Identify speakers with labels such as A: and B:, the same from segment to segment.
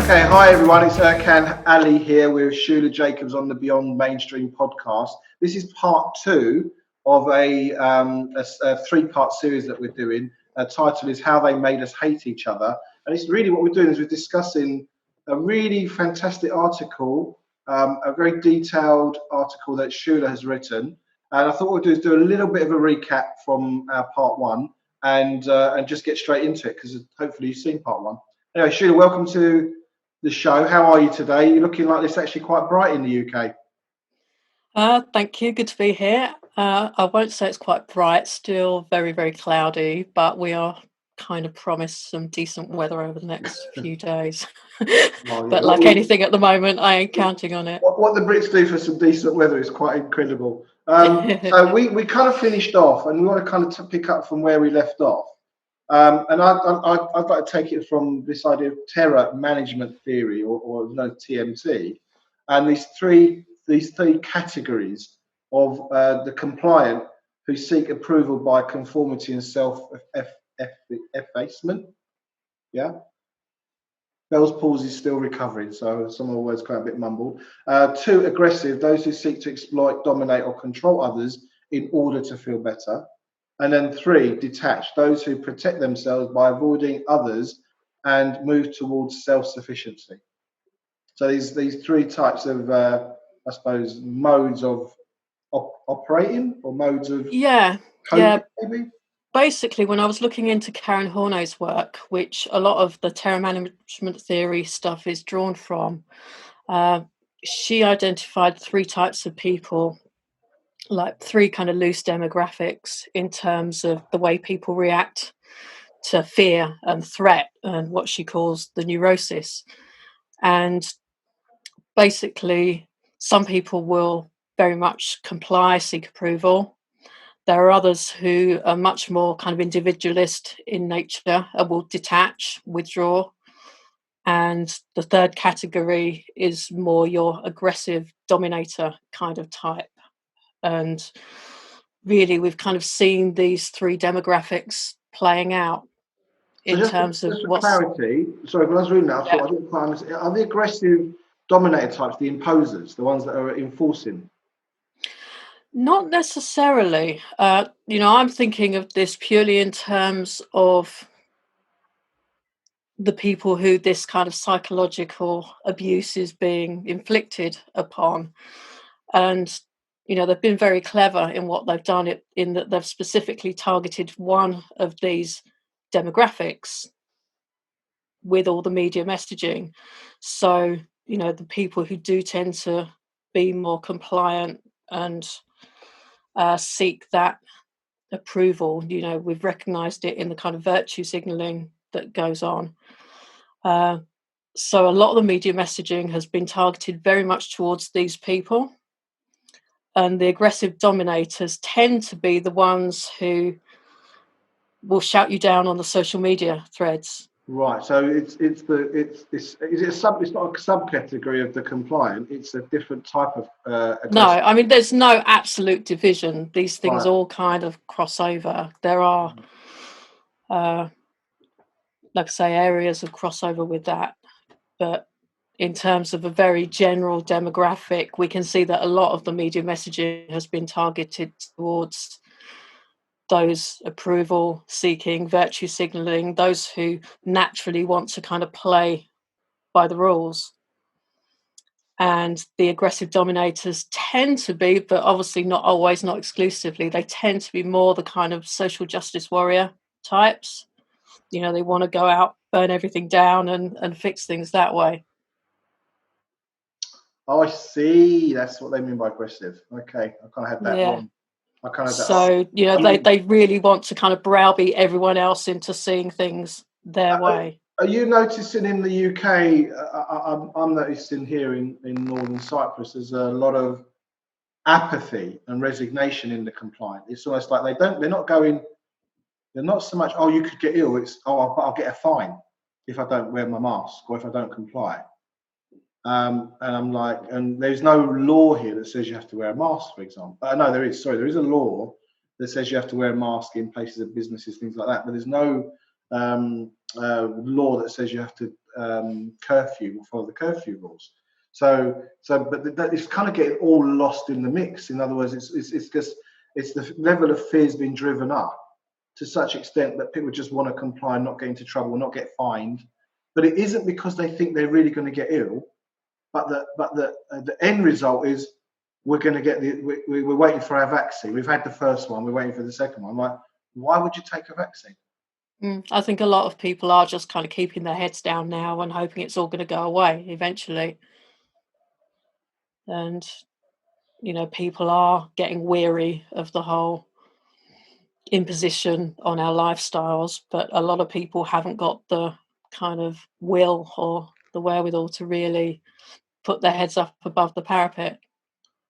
A: Okay, hi everyone, it's Erkan Ali here with Shula Jacobs on the Beyond Mainstream podcast. This is part two of a three-part series that we're doing. The title is How They Made Us Hate Each Other. And it's really what we're doing is we're discussing a really fantastic article, a very detailed article that Shula has written. And I thought what we'll do is do a little bit of a recap from our part one and just get straight into it because hopefully you've seen part one. Anyway, Shula, welcome to the show. How are you today? You're looking like it's actually quite bright in the UK.
B: Thank you. Good to be here. I won't say it's quite bright, still very, very cloudy, but we are kind of promised some decent weather over the next few days. But like anything at the moment, I ain't counting on it.
A: What the Brits do for some decent weather is quite incredible. So we kind of finished off and we want to kind of pick up from where we left off. And I'd like to take it from this idea of terror management theory, or TMT, and these three categories of the compliant who seek approval by conformity and self-effacement. Yeah. Bell's pause is still recovering, so some of the words quite a bit mumbled. Two, aggressive, those who seek to exploit, dominate, or control others in order to feel better. And then three, detached, those who protect themselves by avoiding others and move towards self-sufficiency. So these three types of, I suppose, modes of operating or modes of coping, maybe?
B: Basically, when I was looking into Karen Horney's work, which a lot of the terror management theory stuff is drawn from, she identified three types of people, like three kind of loose demographics in terms of the way people react to fear and threat and what she calls the neurosis. And basically, some people will very much comply, seek approval. There are others who are much more kind of individualist in nature and will detach, withdraw. And the third category is more your aggressive dominator kind of type. And really, we've kind of seen these three demographics playing out in terms of what's...
A: clarity, sorry, when I was reading that, I thought I didn't quite understand. Are the aggressive dominator types the imposers, the ones that are enforcing?
B: Not necessarily. I'm thinking of this purely in terms of the people who this kind of psychological abuse is being inflicted upon. And, they've been very clever in what they've done, in that they've specifically targeted one of these demographics with all the media messaging. So, the people who do tend to be more compliant and seek that approval, we've recognized it in the kind of virtue signaling that goes on. So a lot of the media messaging has been targeted very much towards these people. And the aggressive dominators tend to be the ones who will shout you down on the social media threads.
A: Right. So it's not a subcategory of the compliant. It's a different type of aggressive.
B: No, I mean, there's no absolute division. These things all kind of cross over. There are, like I say, areas of crossover with that. But in terms of a very general demographic, we can see that a lot of the media messaging has been targeted towards those approval seeking, virtue signaling, those who naturally want to kind of play by the rules. And the aggressive dominators tend to be, but obviously not always, not exclusively, they tend to be more the kind of social justice warrior types. They want to go out, burn everything down and fix things that way.
A: Oh, I see. That's what they mean by aggressive. Okay, I kind of had that wrong.
B: They really want to kind of browbeat everyone else into seeing things their way.
A: Are you noticing in the UK? I'm noticing here in Northern Cyprus, there's a lot of apathy and resignation in the compliant. It's almost like they're not so much, oh, you could get ill. It's, oh, I'll get a fine if I don't wear my mask or if I don't comply. And I'm like, and there's no law here that says you have to wear a mask, for example. No, there is. Sorry, there is a law that says you have to wear a mask in places of businesses, things like that. But there's no law that says you have to curfew or follow the curfew rules. But it's kind of getting all lost in the mix. In other words, it's just the level of fear's been driven up to such extent that people just want to comply, not get into trouble, not get fined. But it isn't because they think they're really going to get ill, but the end result is we're going to get we're waiting for our vaccine. We've had the first one, we're waiting for the second one. Like, why would you take a vaccine?
B: I think a lot of people are just kind of keeping their heads down now and hoping it's all going to go away eventually. And, people are getting weary of the whole imposition on our lifestyles, but a lot of people haven't got the kind of will or the wherewithal to really put their heads up above the parapet.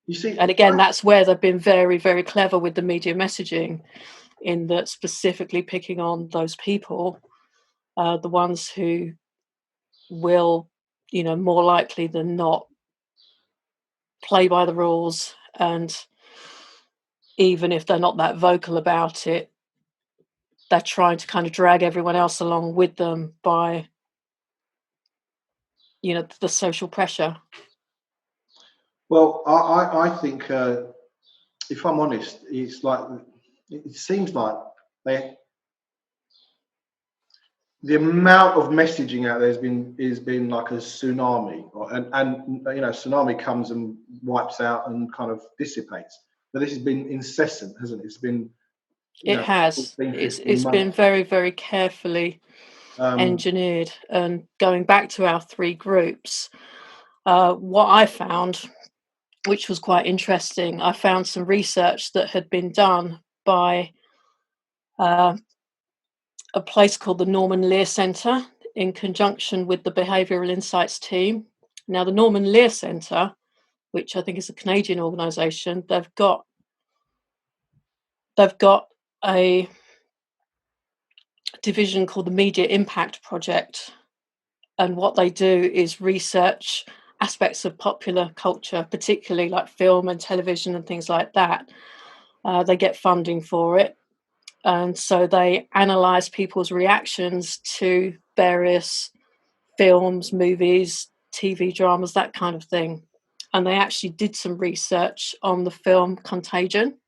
A: You see,
B: and again, that's where they've been very, very clever with the media messaging, in that specifically picking on those people, the ones who will, more likely than not, play by the rules, and even if they're not that vocal about it, they're trying to kind of drag everyone else along with them by, the social pressure.
A: Well, I think, if I'm honest, it seems like the amount of messaging out there has been like a tsunami, and tsunami comes and wipes out and kind of dissipates. But this has been incessant, hasn't it? It's been
B: It's been very, very carefully engineered. And going back to our 3 groups, what I found, which was quite interesting, I found some research that had been done by a place called the Norman Lear Centre in conjunction with the Behavioural Insights team. Now, the Norman Lear Centre, which I think is a Canadian organisation, they've got a division called the Media Impact Project, and what they do is research aspects of popular culture, particularly like film and television and things like that. They get funding for it, and so they analyse people's reactions to various films, movies, TV dramas, that kind of thing. And they actually did some research on the film Contagion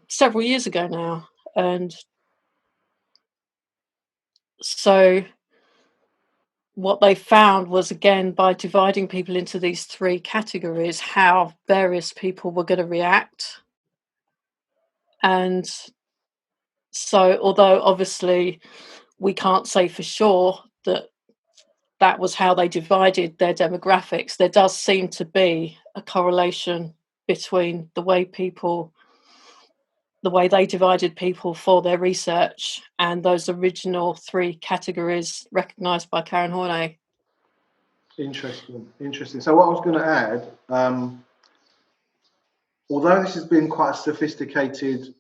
B: several years ago now. And so what they found was, again, by dividing people into these 3 categories, how various people were going to react. And so, although obviously we can't say for sure that was how they divided their demographics, there does seem to be a correlation between the way they divided people for their research and those original 3 categories recognised by Karen Horney.
A: Interesting. So what I was going to add, although this has been quite sophisticatedly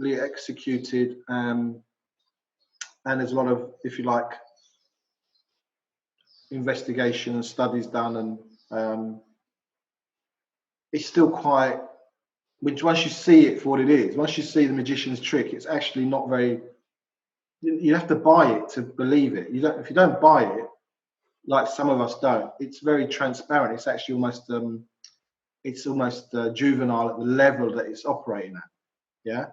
A: executed, and there's a lot of, if you like, investigation and studies done, and it's still quite, once you see it for what it is, once you see the magician's trick, it's actually not very, you have to buy it to believe it. If you don't buy it, like some of us don't, it's very transparent. It's actually almost juvenile at the level that it's operating at. Yeah.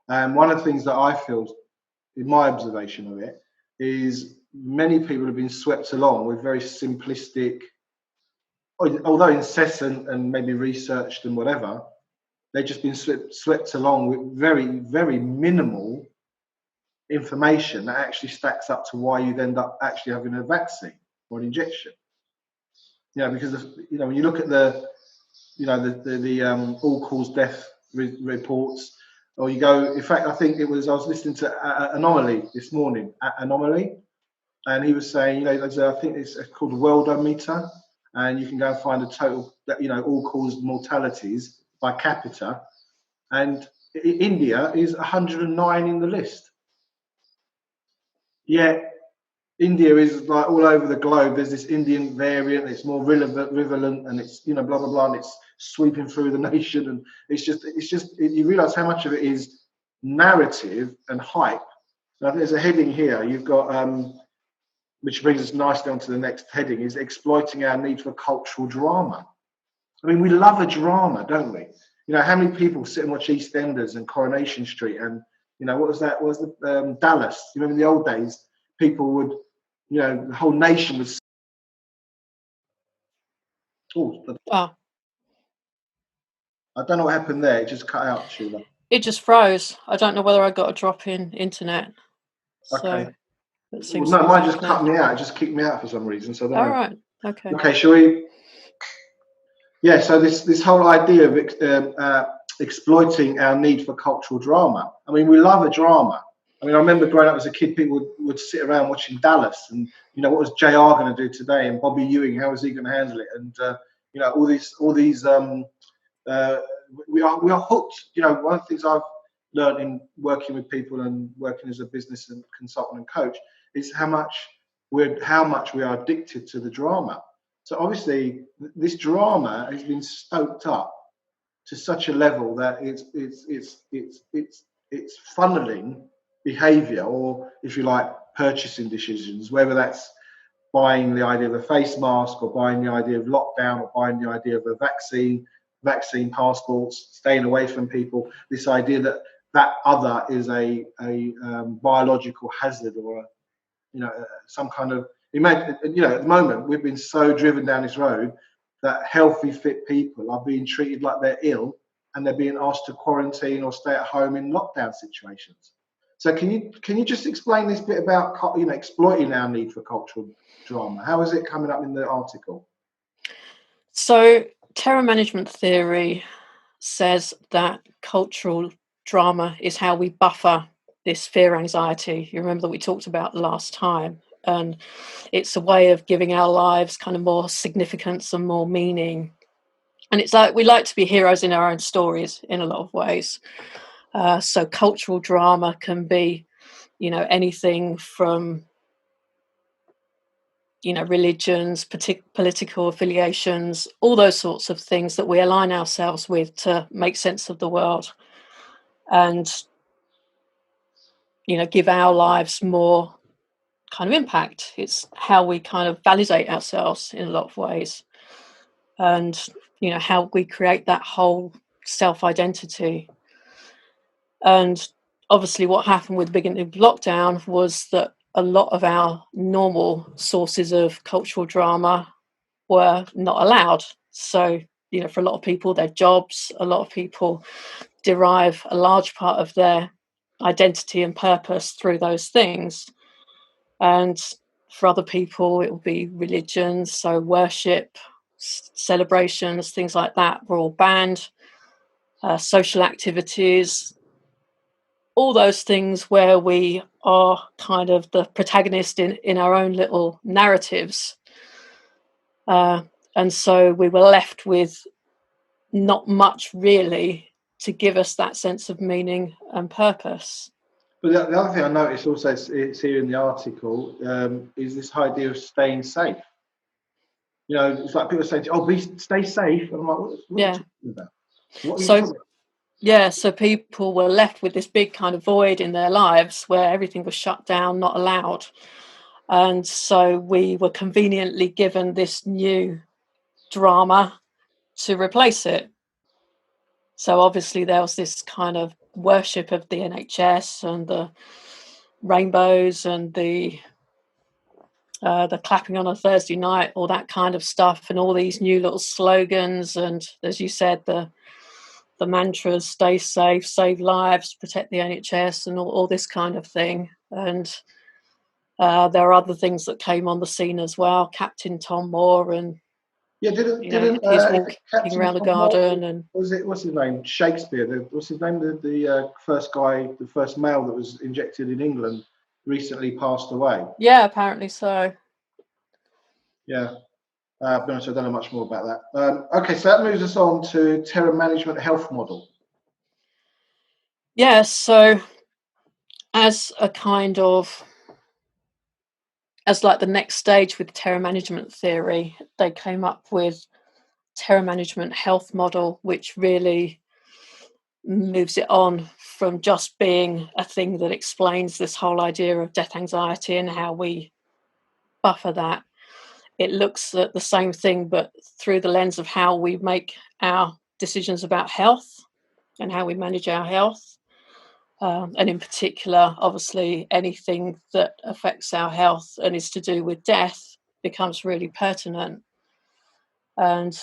A: And one of the things that I feel, in my observation of it, is many people have been swept along with very simplistic, although incessant and maybe researched and whatever, they've just been swept along with very, very minimal information that actually stacks up to why you'd end up actually having a vaccine or an injection. Because when you look at the all-cause death reports, or you go, in fact, I was listening to Anomaly this morning, and he was saying, I think it's called Worldometer, and you can go and find the total, all-cause mortalities by capita, and India is 109 in the list. Yet India is like all over the globe. There's this Indian variant. It's more virulent, and it's blah blah blah, and it's sweeping through the nation. And it's just you realise how much of it is narrative and hype Now, there's a heading here. You've got, which brings us nicely onto the next heading, is exploiting our need for cultural drama. I mean, we love a drama, don't we? You know, how many people sit and watch EastEnders and Coronation Street and, you know, what was that? What was the Dallas? You remember in the old days, people would, you know, the whole nation was. Oh,
B: Oh,
A: I don't know what happened there. It just cut out, Sheila.
B: it just froze. I don't know whether I got a drop in internet. So
A: Okay.
B: it
A: Well,
B: seems
A: no,
B: to be
A: mine
B: back
A: just
B: now.
A: cut me out. It just kicked me out for some reason. So I don't
B: All
A: know.
B: right. Okay.
A: Okay, shall we? Yeah. So this whole idea of exploiting our need for cultural drama. I mean, we love a drama. I mean, I remember growing up as a kid, people would sit around watching Dallas, and you know, what was JR going to do today, and Bobby Ewing, how was he going to handle it, and you know, all these we are hooked. You know, one of the things I've learned in working with people and working as a business and consultant and coach is how much we are addicted to the drama. So obviously, this drama has been stoked up to such a level that it's funneling behaviour, or if you like, purchasing decisions, whether that's buying the idea of a face mask, or buying the idea of lockdown, or buying the idea of a vaccine passports, staying away from people. This idea that other is a biological hazard, or some kind of, imagine, at the moment we've been so driven down this road that healthy, fit people are being treated like they're ill, and they're being asked to quarantine or stay at home in lockdown situations. So can you just explain this bit about exploiting our need for cultural drama? How is it coming up in the article?
B: So terror management theory says that cultural drama is how we buffer this fear anxiety. You remember that we talked about last time, and it's a way of giving our lives kind of more significance and more meaning. And it's like we like to be heroes in our own stories in a lot of ways. So cultural drama can be, anything from religions, political affiliations, all those sorts of things that we align ourselves with to make sense of the world and, give our lives more kind of impact. It's how we kind of validate ourselves in a lot of ways and, how we create that whole self-identity. And obviously what happened with the beginning of lockdown was that a lot of our normal sources of cultural drama were not allowed. So, for a lot of people, their jobs, a lot of people derive a large part of their identity and purpose through those things. And for other people, it will be religions, so worship, celebrations, things like that were all banned. Social activities, all those things where we are kind of the protagonist in our own little narratives. And so we were left with not much really to give us that sense of meaning and purpose.
A: But the other thing I noticed also, it's here in the article, is this idea of staying safe. It's like people saying, "Oh, stay safe," and I'm like, "What are you talking about? What are you talking about?"
B: Yeah, so people were left with this big kind of void in their lives where everything was shut down, not allowed. And so we were conveniently given this new drama to replace it. So obviously there was this kind of worship of the NHS and the rainbows and the clapping on a Thursday night, all that kind of stuff, and all these new little slogans, and as you said, the mantras: stay safe, save lives, protect the NHS, and all this kind of thing. And there are other things that came on the scene as well. Captain Tom Moore, and his walking
A: Captain
B: around the
A: Tom Moore,
B: garden, and
A: what's his name? Shakespeare. What's his name? The first guy, the first male that was injected in England, recently passed away.
B: yeah, apparently so.
A: Yeah. To be honest, I don't know much more about that. Okay, so that moves us on to terror management health model.
B: Yeah, so as a kind of as like the next stage with terror management theory, they came up with terror management health model, which really moves it on from just being a thing that explains this whole idea of death anxiety and how we buffer that. It looks at the same thing, but through the lens of how we make our decisions about health and how we manage our health. And in particular, obviously, anything that affects our health and is to do with death becomes really pertinent. And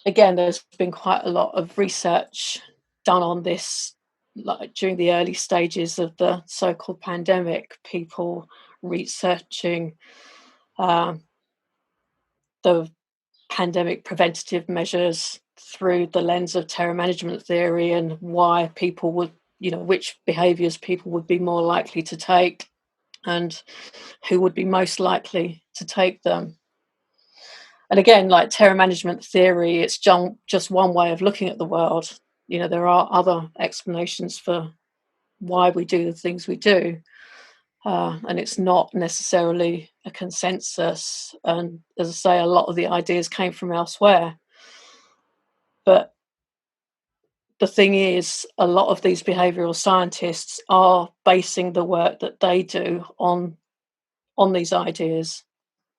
B: again, there's been quite a lot of research done on this, like during the early stages of the so-called pandemic, people researching the pandemic preventative measures through the lens of terror management theory and why people would, which behaviours people would be more likely to take and who would be most likely to take them. And again, like terror management theory, it's just one way of looking at the world. There are other explanations for why we do the things we do. And it's not necessarily a consensus. And as I say, a lot of the ideas came from elsewhere. But the thing is, a lot of these behavioural scientists are basing the work that they do on these ideas.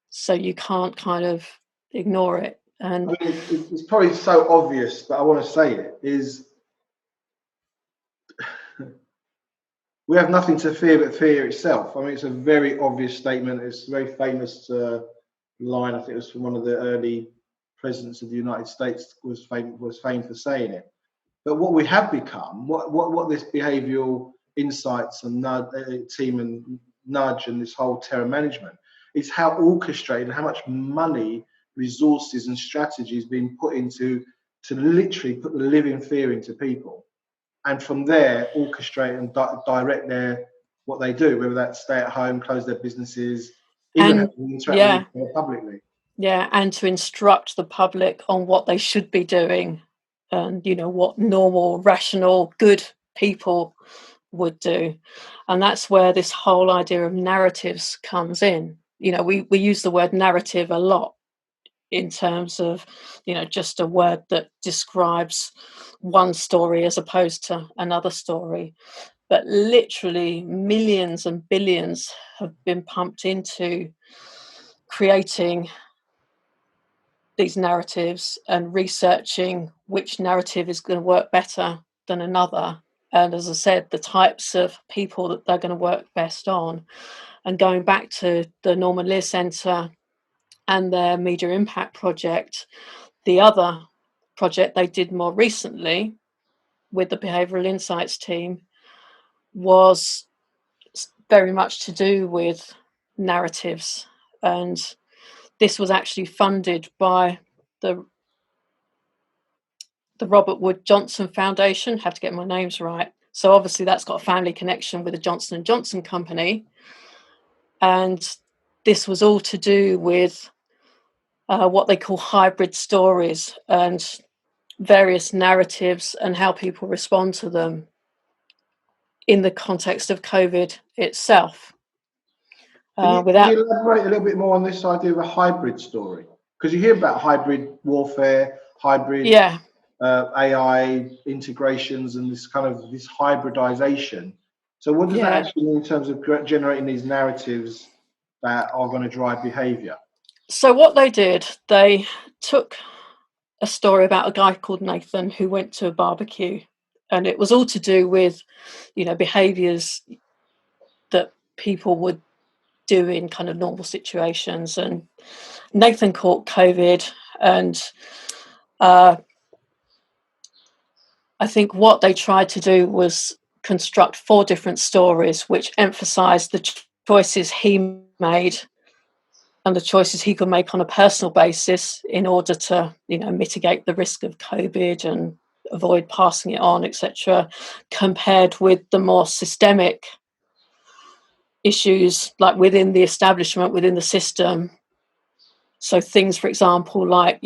B: So you can't kind of ignore it. And
A: I mean, it's probably so obvious, but I want to say it is we have nothing to fear but fear itself. I mean, it's a very obvious statement. It's a very famous line. I think it was from one of the early presidents of the United States was famed for saying it. But what we have become, what this behavioural insights and team and nudge and this whole terror management is how orchestrated and how much money, resources and strategies being put into to literally put the living fear into people, and from there orchestrate and direct what they do, whether that's stay at home, close their businesses, even
B: and
A: having interact
B: yeah,
A: with each other publicly.
B: yeah, and to instruct the public on what they should be doing, and what normal, rational, good people would do. And that's where this whole idea of narratives comes in. We use the word narrative a lot in terms of just a word that describes one story as opposed to another story, but literally millions and billions have been pumped into creating these narratives and researching which narrative is going to work better than another. And as I said, the types of people that they're going to work best on. And going back to the Norman Lear Centre and their Media Impact project, the other project they did more recently with the Behavioural Insights team was very much to do with narratives. And this was actually funded by the Robert Wood Johnson Foundation. Have to get my names right. So obviously that's got a family connection with the Johnson & Johnson company. And this was all to do with what they call hybrid stories and various narratives and how people respond to them in the context of COVID itself.
A: Can you elaborate a little bit more on this idea of a hybrid story? Because you hear about hybrid warfare, hybrid AI integrations, and this kind of this hybridization. So what does that actually mean in terms of generating these narratives that are going to drive behavior?
B: So what they did, they took a story about a guy called Nathan who went to a barbecue, and it was all to do with, behaviors that people would do in kind of normal situations. And Nathan caught COVID, and I think what they tried to do was construct 4 different stories which emphasized the choices he made and the choices he could make on a personal basis in order to, mitigate the risk of COVID and avoid passing it on, etc., compared with the more systemic issues like within the establishment, within the system. So things, for example, like,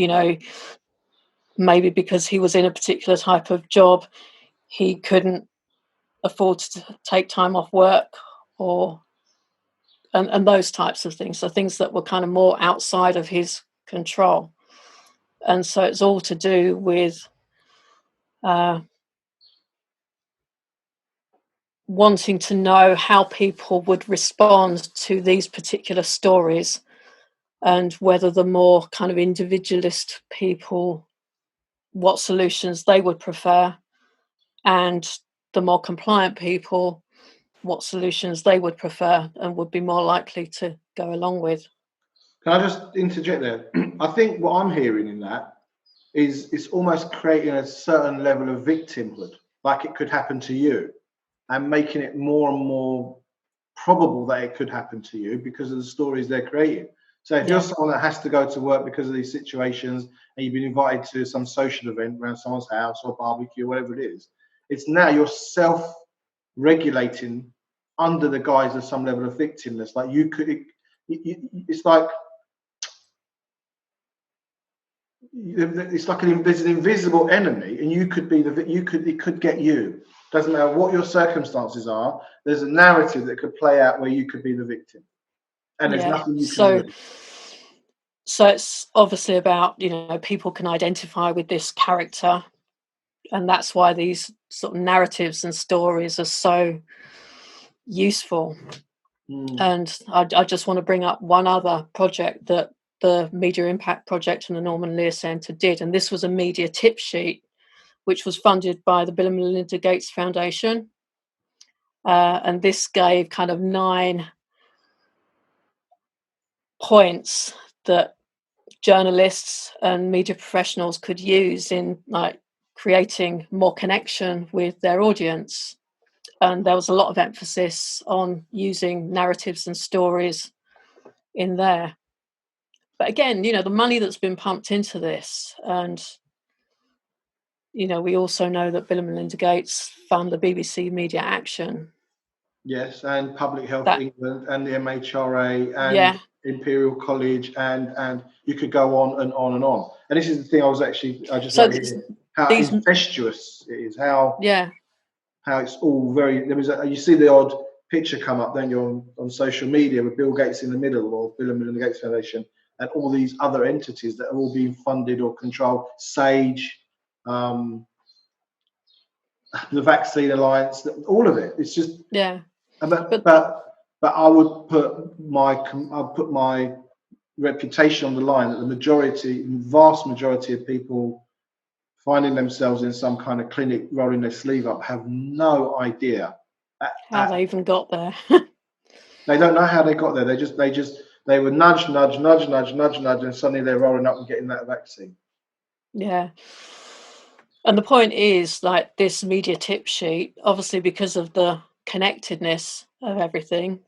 B: maybe because he was in a particular type of job, he couldn't afford to take time off work, or and those types of things. So things that were kind of more outside of his control. And so it's all to do with wanting to know how people would respond to these particular stories, and whether the more kind of individualist people, what solutions they would prefer, and the more compliant people, what solutions they would prefer and would be more likely to go along with.
A: Can I just interject there? I think what I'm hearing in that is it's almost creating a certain level of victimhood, like it could happen to you, and making it more and more probable that it could happen to you because of the stories they're creating. So if you're someone that has to go to work because of these situations and you've been invited to some social event around someone's house or barbecue, whatever it is, it's now you're self-regulating under the guise of some level of victimness. Like you could, it's like there's an invisible enemy, and you could be it could get you. Doesn't matter what your circumstances are. There's a narrative that could play out where you could be the victim, and there's nothing you can do.
B: So it's obviously about, people can identify with this character, and that's why these sort of narratives and stories are so useful. And I just want to bring up one other project that the Media Impact Project and the Norman Lear Centre did, and this was a media tip sheet which was funded by the Bill and Melinda Gates Foundation, and this gave kind of 9 points that journalists and media professionals could use in like creating more connection with their audience. And there was a lot of emphasis on using narratives and stories in there. But again, the money that's been pumped into this, and we also know that Bill and Melinda Gates fund the BBC Media Action.
A: Yes, and Public Health England and the MHRA and Imperial College, and you could go on and on and on. And this is the thing I just want to hear how incestuous it is, how it's all very. You see the odd picture come up, don't you, on social media with Bill Gates in the middle, or Bill and Melinda Gates Foundation, and all these other entities that are all being funded or controlled. SAGE, the Vaccine Alliance, all of it. It's just But I would put my reputation on the line that the vast majority of people finding themselves in some kind of clinic rolling their sleeve up have no idea
B: how they even got there.
A: They don't know how they got there. They were nudge, and suddenly they're rolling up and getting that vaccine.
B: Yeah. And the point is, like, this media tip sheet, obviously because of the connectedness of everything,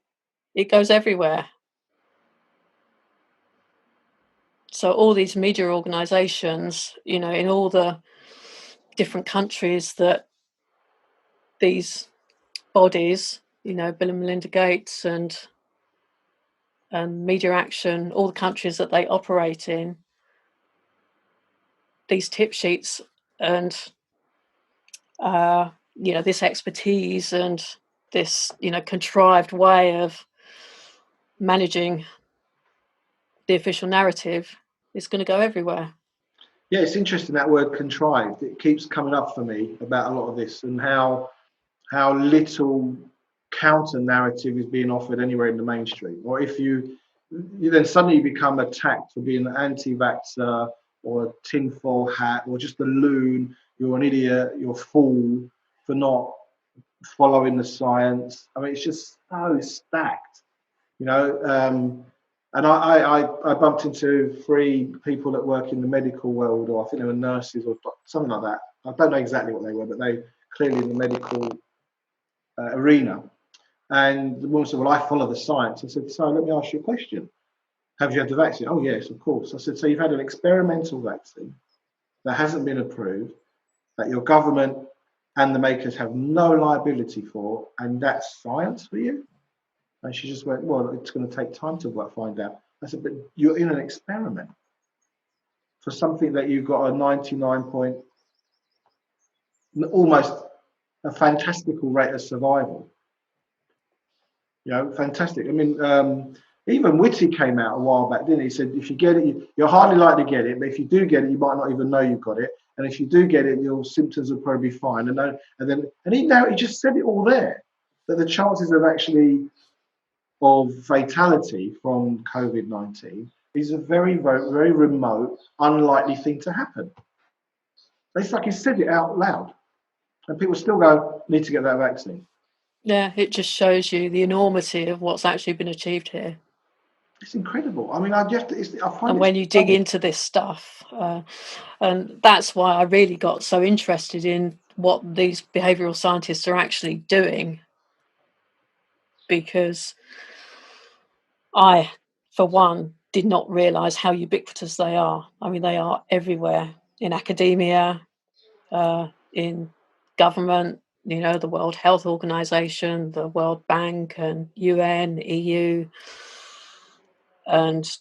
B: it goes everywhere. So all these media organizations, in all the different countries that these bodies, Bill and Melinda Gates and Media Action, all the countries that they operate in, these tip sheets and this expertise and this contrived way of managing the official narrative is going to go everywhere.
A: Yeah, it's interesting, that word contrived. It keeps coming up for me about a lot of this, and how little counter narrative is being offered anywhere in the mainstream. Or if you then suddenly become attacked for being an anti-vaxxer or a tinfoil hat or just a loon, you're an idiot, you're a fool for not following the science. I mean, it's just so stacked, and I bumped into 3 people that work in the medical world, or I think they were nurses or something like that. I don't know exactly what they were, but they clearly in the medical arena. And the woman said, well, I follow the science. I said, so let me ask you a question. Have you had the vaccine? Oh, yes, of course. I said, so you've had an experimental vaccine that hasn't been approved, that your government and the makers have no liability for, and that's science for you? And she just went, well, it's going to take time to find out. I said, but you're in an experiment for something that you've got a 99 point, almost a fantastical rate of survival. Fantastic. I mean, even Whitty came out a while back, didn't he? He said, if you get it, you're hardly likely to get it, but if you do get it, you might not even know you've got it. And if you do get it, your symptoms will probably be fine. And he just said it all there. that the chances of fatality from COVID-19 is a very, very, very remote, unlikely thing to happen. They fucking said it out loud, and people still go, need to get that vaccine.
B: Yeah, it just shows you the enormity of what's actually been achieved here.
A: It's incredible. I mean, I find
B: and when you dig into this stuff, and that's why I really got so interested in what these behavioural scientists are actually doing, because I, for one, did not realise how ubiquitous they are. I mean, they are everywhere in academia, in government, the World Health Organization, the World Bank and UN, EU, and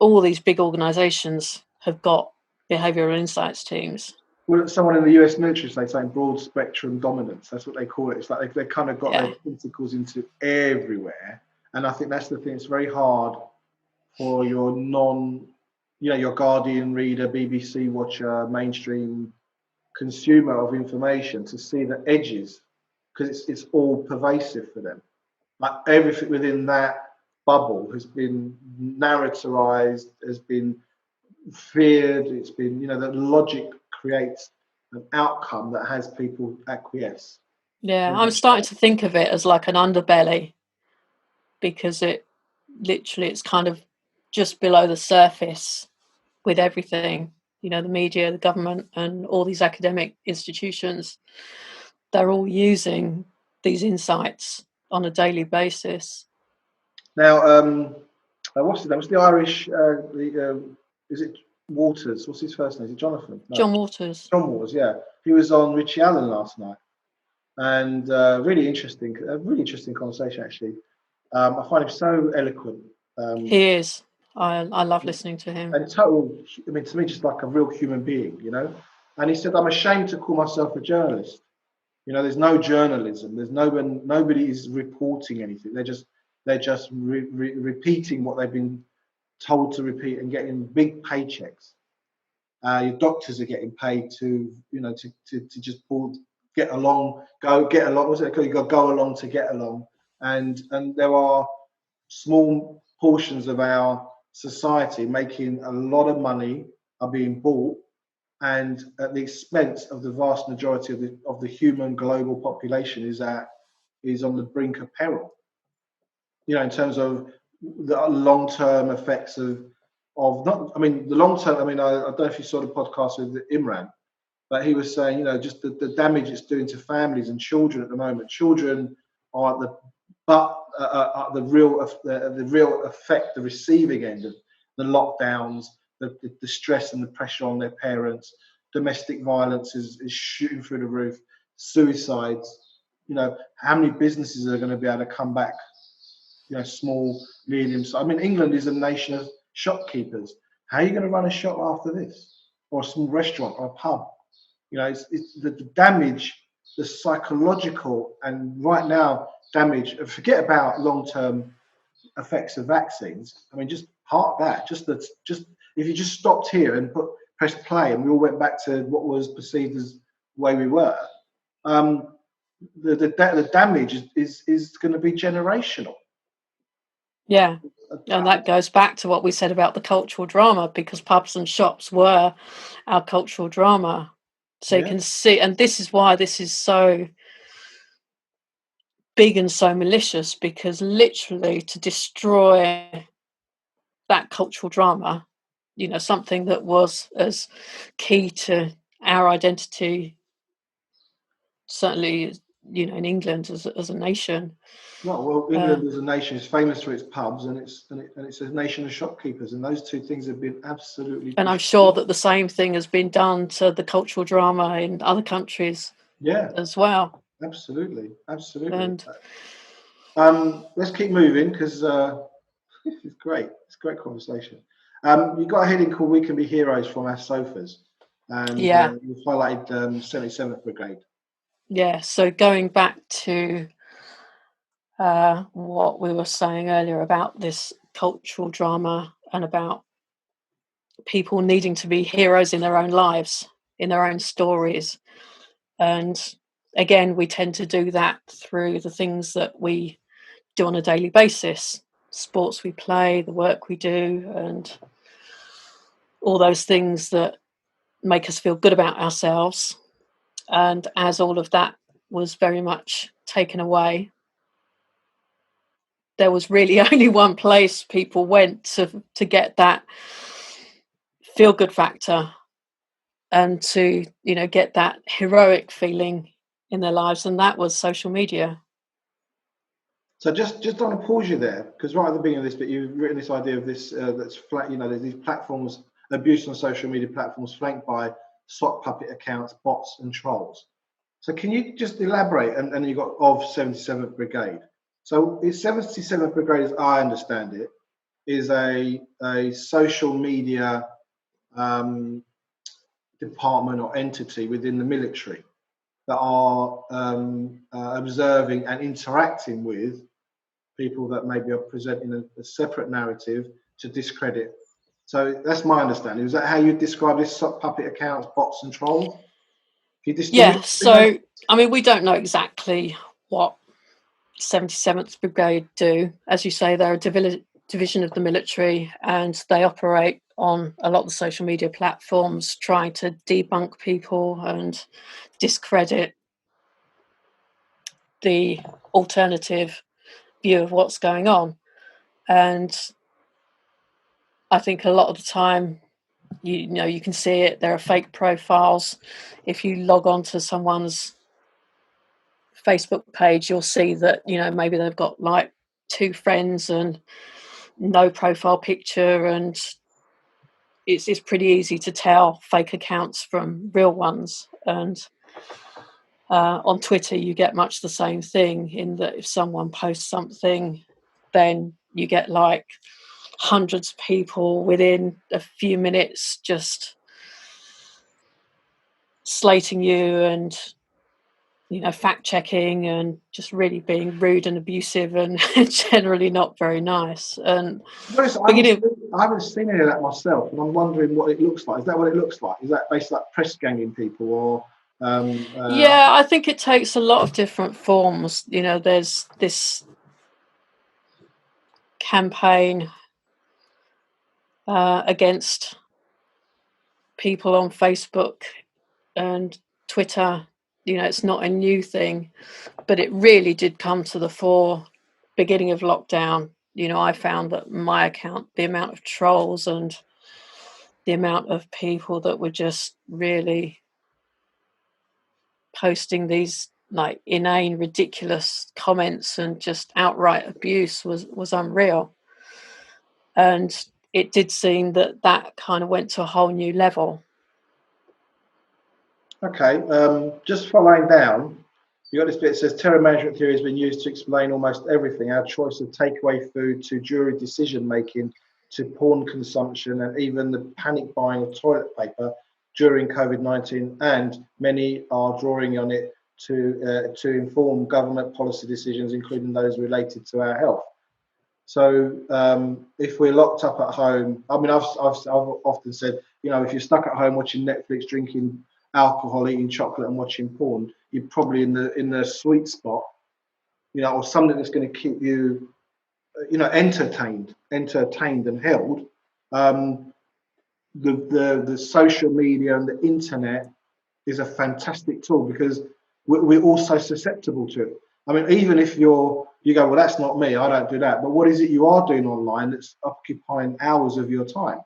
B: all these big organizations have got behavioural insights teams.
A: Well, someone in the US military is saying broad spectrum dominance. That's what they call it. It's like they've kind of got their tentacles into everywhere. And I think that's the thing. It's very hard for your your Guardian reader, BBC watcher, mainstream consumer of information to see the edges, because it's all pervasive for them. Like everything within that bubble has been narrativized, has been feared. It's been, the logic creates an outcome that has people acquiesce.
B: Yeah, I'm starting to think of it as like an underbelly, because it's kind of just below the surface with everything. The media, the government, and all these academic institutions, they're all using these insights on a daily basis.
A: Now, what's his name? What's the Irish? Is it Waters? What's his first name? Is it Jonathan? No.
B: John Waters.
A: John Waters. Yeah, he was on Richie Allen last night, and really interesting conversation actually. I find him so eloquent.
B: He is. I love listening to him.
A: And to me, just like a real human being, And he said, "I'm ashamed to call myself a journalist. There's no journalism. There's nobody is reporting anything. They're just repeating what they've been told to repeat and getting big paychecks. Your doctors are getting paid to just get along, go get along. What's it called? You got to go along to get along. And there are small portions of our society making a lot of money, are being bought, and at the expense of the vast majority of the human global population is on the brink of peril. In terms of the long-term effects of not. I mean, the long-term. I mean, I don't know if you saw the podcast with Imran, but he was saying, just the damage it's doing to families and children at the moment. Children are the real effect, the receiving end of the lockdowns, the stress and the pressure on their parents. Domestic violence is shooting through the roof. Suicides. How many businesses are going to be able to come back? Small, medium. I mean, England is a nation of shopkeepers. How are you going to run a shop after this, or a small restaurant or a pub? It's the damage, the psychological, and right now damage. Forget about long-term effects of vaccines. I mean, just part of that. Just if you just stopped here and press play, and we all went back to what was perceived as the way we were, the damage is going to be generational.
B: Yeah, and that goes back to what we said about the cultural drama, because pubs and shops were our cultural drama. So you can see, and this is why this is so big and so malicious, because literally to destroy that cultural drama, something that was as key to our identity, certainly, in England as a nation.
A: Well, England as a nation is famous for its pubs, and it's a nation of shopkeepers, and those two things have been absolutely.
B: And I'm sure that the same thing has been done to the cultural drama in other countries.
A: Yeah,
B: as well.
A: Absolutely.
B: And
A: let's keep moving, because it's great. It's a great conversation. You've got a heading called "We Can Be Heroes from Our Sofas," and you've highlighted 77th Brigade.
B: Yeah. So going back to what we were saying earlier about this cultural drama and about people needing to be heroes in their own lives, in their own stories, and again, we tend to do that through the things that we do on a daily basis, sports we play, the work we do, and all those things that make us feel good about ourselves. And as all of that was very much taken away, there was really only one place people went to get that feel good factor and to, you know, get that heroic feeling in their lives, and that was social media.
A: So just want to pause you there, because right at the beginning of this bit, you've written this idea of this that's flat. You know, there's these platforms, abuse on social media platforms, flanked by sock puppet accounts, bots, and trolls. So can you just elaborate? And you got of 77th Brigade. So is 77th Brigade, as I understand it, is a social media department or entity within the military that are observing and interacting with people that maybe are presenting a separate narrative to discredit. So that's my understanding. Is that how you describe this sock puppet accounts, bots, and trolls? Can you distinguish?
B: Yeah, so I mean, we don't know exactly what 77th Brigade do. As you say, they're a division of the military, and they operate on a lot of the social media platforms trying to debunk people and discredit the alternative view of what's going on. And I think a lot of the time, you know, you can see it, there are fake profiles. If you log on to someone's Facebook page, you'll see that, you know, maybe they've got like 2 friends and no profile picture, and it's pretty easy to tell fake accounts from real ones. And on Twitter, you get much the same thing, in that if someone posts something, then you get like hundreds of people within a few minutes just slating you and, you know, fact checking and just really being rude and abusive and generally not very nice. And
A: Honest, I haven't seen any of that myself, and I'm wondering what it looks like. Is that what it looks like? Is that basically like press ganging people, or
B: yeah, I think it takes a lot of different forms. You know, there's this campaign against people on Facebook and Twitter. You know, it's not a new thing, but it really did come to the fore beginning of lockdown. You know, I found that my account, the amount of trolls and the amount of people that were just really posting these like inane, ridiculous comments and just outright abuse was unreal. And it did seem that that kind of went to a whole new level.
A: okay, just following down, you got this bit that says terror management theory has been used to explain almost everything, our choice of takeaway food to jury decision making to porn consumption and even the panic buying of toilet paper during COVID-19, and many are drawing on it to inform government policy decisions, including those related to our health. So if we're locked up at home, I mean, I've often said, you know, if you're stuck at home watching Netflix, drinking alcohol, eating chocolate, and watching porn, you're probably in the sweet spot, you know, or something that's going to keep you, you know, entertained and held. The social media and the internet is a fantastic tool because we're also susceptible to it. I mean, even if you go, well, that's not me, I don't do that. But what is it you are doing online that's occupying hours of your time?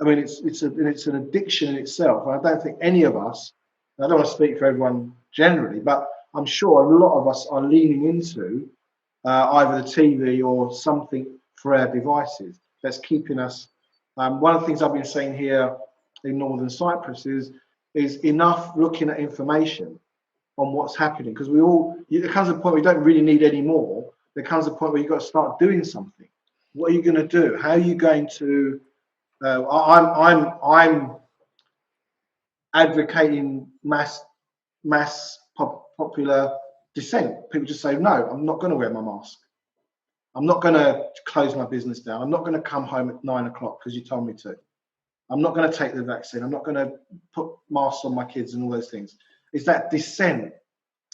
A: I mean, it's an addiction in itself. And I don't think any of us, I don't want to speak for everyone generally, but I'm sure a lot of us are leaning into either the TV or something for our devices that's keeping us. One of the things I've been saying here in Northern Cyprus is enough looking at information on what's happening, because there comes a point where you don't really need any more. There comes a point where you've got to start doing something. What are you going to do? How are you going to? I'm advocating popular dissent. People just say, no, I'm not going to wear my mask. I'm not going to close my business down. I'm not going to come home at 9 o'clock because you told me to. I'm not going to take the vaccine. I'm not going to put masks on my kids and all those things. It's that dissent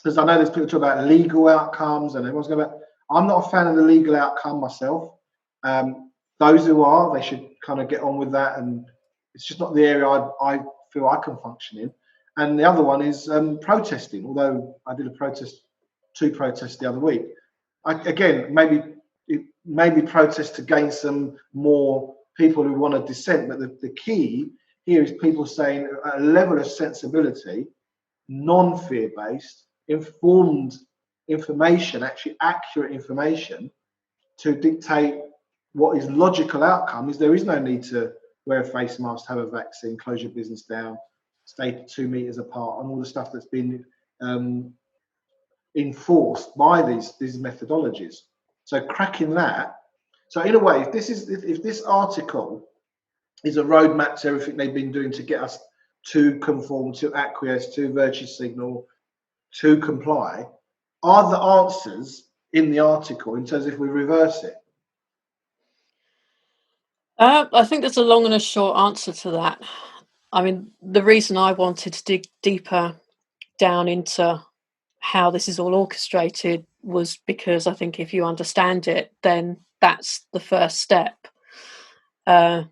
A: because I know there's people talk about legal outcomes and everyone's going about. I'm not a fan of the legal outcome myself. Those who are, they should kind of get on with that, and it's just not the area I feel I can function in. And the other one is protesting. Although I did two protests the other week. Again, maybe protest to gain some more people who want to dissent. But the key here is people saying at a level of sensibility, non-fear based, informed information, actually accurate information, to dictate what is logical outcome. Is there is no need to wear a face mask, have a vaccine, close your business down, stay 2 meters apart, and all the stuff that's been enforced by these methodologies. So cracking that. So in a way, if this article is a roadmap to everything they've been doing to get us to conform, to acquiesce, to virtue signal, to comply, are the answers in the article in terms of if we reverse it?
B: I think there's a long and a short answer to that. I mean, the reason I wanted to dig deeper down into how this is all orchestrated was because I think if you understand it, then that's the first step. And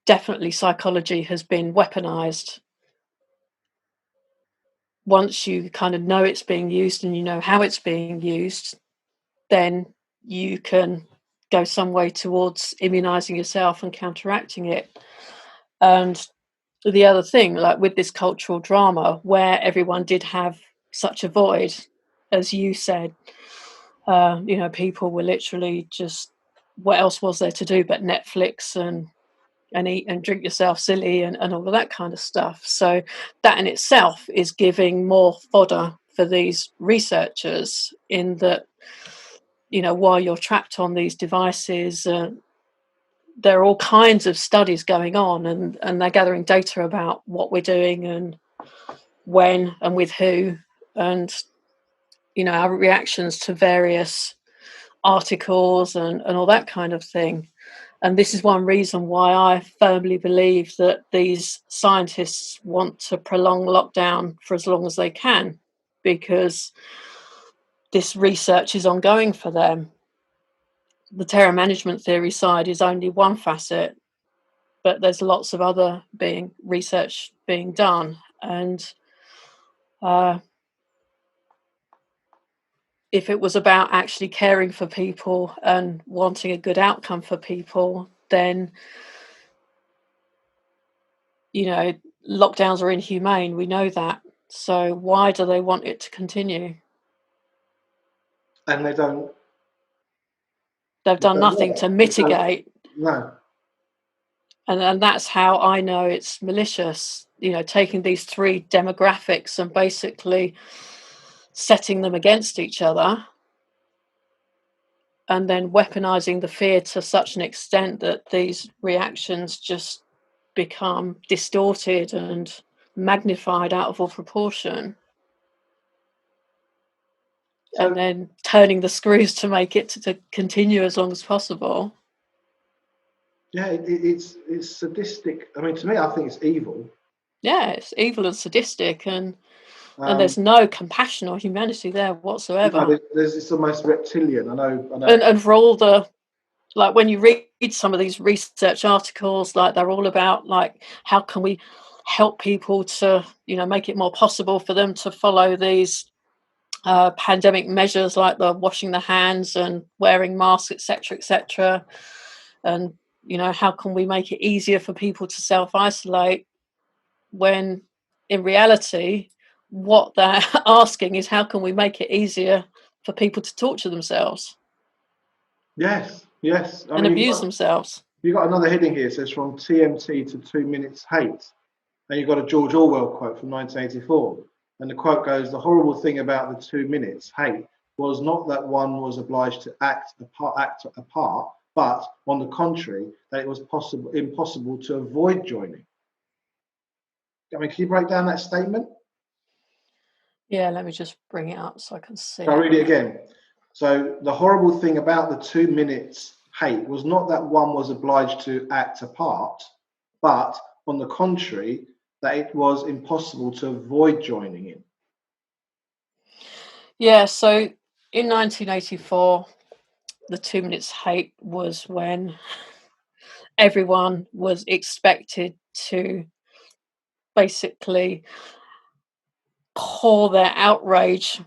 B: definitely psychology has been weaponized. Once you kind of know it's being used and you know how it's being used, then you can go some way towards immunizing yourself and counteracting it. And the other thing, like with this cultural drama, where everyone did have such a void, as you said, people were literally just, what else was there to do but Netflix and eat and drink yourself silly and all of that kind of stuff. So that in itself is giving more fodder for these researchers, in that, while you're trapped on these devices, there are all kinds of studies going on, and they're gathering data about what we're doing and when and with who, and our reactions to various articles and all that kind of thing. And this is one reason why I firmly believe that these scientists want to prolong lockdown for as long as they can, because this research is ongoing for them. The terror management theory side is only one facet, but there's lots of other research being done. And if it was about actually caring for people and wanting a good outcome for people, then, lockdowns are inhumane. We know that. So why do they want it to continue?
A: And
B: They've done nothing to mitigate.
A: No.
B: And that's how I know it's malicious, taking these three demographics and basically setting them against each other, and then weaponizing the fear to such an extent that these reactions just become distorted and magnified out of all proportion. So, and then turning the screws to make it to continue as long as possible.
A: Yeah, it's sadistic. I mean, to me, I think it's evil.
B: Yeah, it's evil and sadistic, and there's no compassion or humanity there whatsoever.
A: No, there's this almost reptilian. I know.
B: And for all the, like, when you read some of these research articles, like, they're all about, like, how can we help people to, make it more possible for them to follow these pandemic measures, like the washing the hands and wearing masks, etc., and how can we make it easier for people to self-isolate, when in reality what they're asking is, how can we make it easier for people to torture themselves?
A: Yes.
B: And abuse themselves.
A: You've got another heading here. It says from TMT to 2 minutes hate, and you've got a George Orwell quote from 1984. And the quote goes, "The horrible thing about the 2 minutes hate was not that one was obliged to act apart, but on the contrary, that it was impossible to avoid joining." I mean, can you break down that statement?
B: Yeah, let me just bring it up so I can see.
A: I'll read it again. So the horrible thing about the 2 minutes hate was not that one was obliged to act apart, but on the contrary, that it was impossible to avoid joining in.
B: Yeah, so in 1984, the 2 minutes hate was when everyone was expected to basically pour their outrage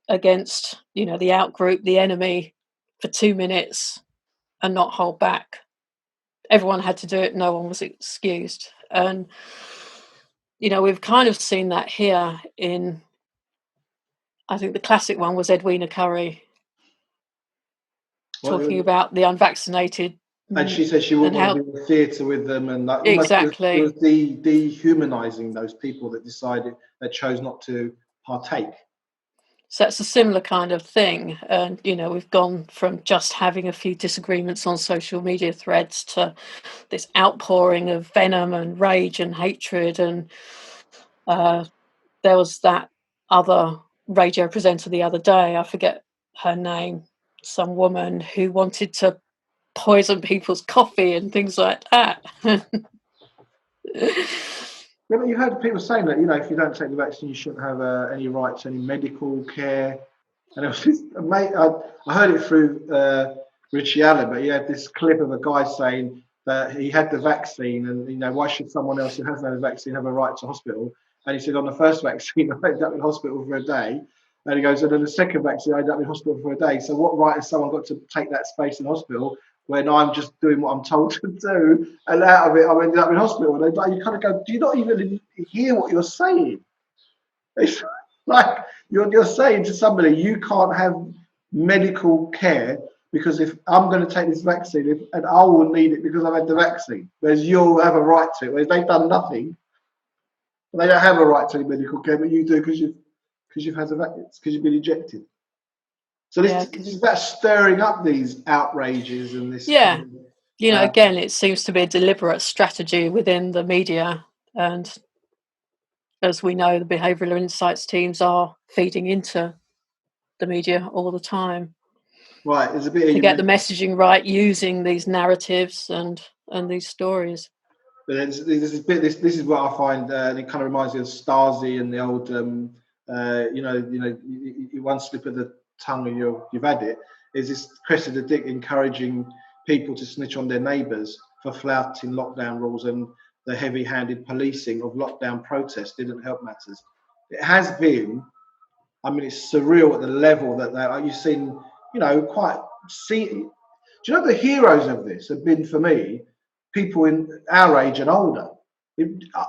B: against, the outgroup, the enemy, for 2 minutes and not hold back. Everyone had to do it, no one was excused. And, we've kind of seen that here in, I think the classic one was Edwina Currie talking
A: Well,
B: about the unvaccinated,
A: and she said she wouldn't
B: and
A: want to
B: how
A: be in the theatre with them, and like almost it was
B: exactly.
A: dehumanizing those people that decided that chose not to partake.
B: So it's a similar kind of thing. And, we've gone from just having a few disagreements on social media threads to this outpouring of venom and rage and hatred. And there was that other radio presenter the other day, I forget her name, some woman who wanted to poison people's coffee and things like that.
A: Yeah, but you heard people saying that if you don't take the vaccine, you shouldn't have any right to any medical care. And it was this, mate, I heard it through Richie Allen, but he had this clip of a guy saying that he had the vaccine, and why should someone else who hasn't had the vaccine have a right to hospital? And he said on the first vaccine, I ended up in hospital for a day. And he goes, and then the second vaccine, I ended up in hospital for a day. So what right has someone got to take that space in hospital when I'm just doing what I'm told to do? And out of it, I ended up in hospital. And you kind of go, do you not even hear what you're saying? It's like you're saying to somebody, you can't have medical care because if I'm going to take this vaccine and I will need it because I've had the vaccine, whereas you'll have a right to it. Whereas they've done nothing, they don't have a right to medical care, but you do because you've had the vaccine, because you've been injected. So
B: Yeah,
A: this is about stirring up these outrages and this
B: yeah.
A: kind of.
B: Again, it seems to be a deliberate strategy within the media. And as we know, the behavioural insights teams are feeding into the media all the time
A: Right, there's a bit
B: to
A: you
B: get the
A: mentioned.
B: messaging right using these narratives and these stories.
A: But this is what I find. It kind of reminds me of Stasi and the old, one slip of the tongue and you've had it. Is this Cressida Dick encouraging people to snitch on their neighbours for flouting lockdown rules, and the heavy-handed policing of lockdown protests didn't help matters. It has been. I mean, it's surreal at the level that you've seen. Quite see. Do you know the heroes of this have been for me people in our age and older.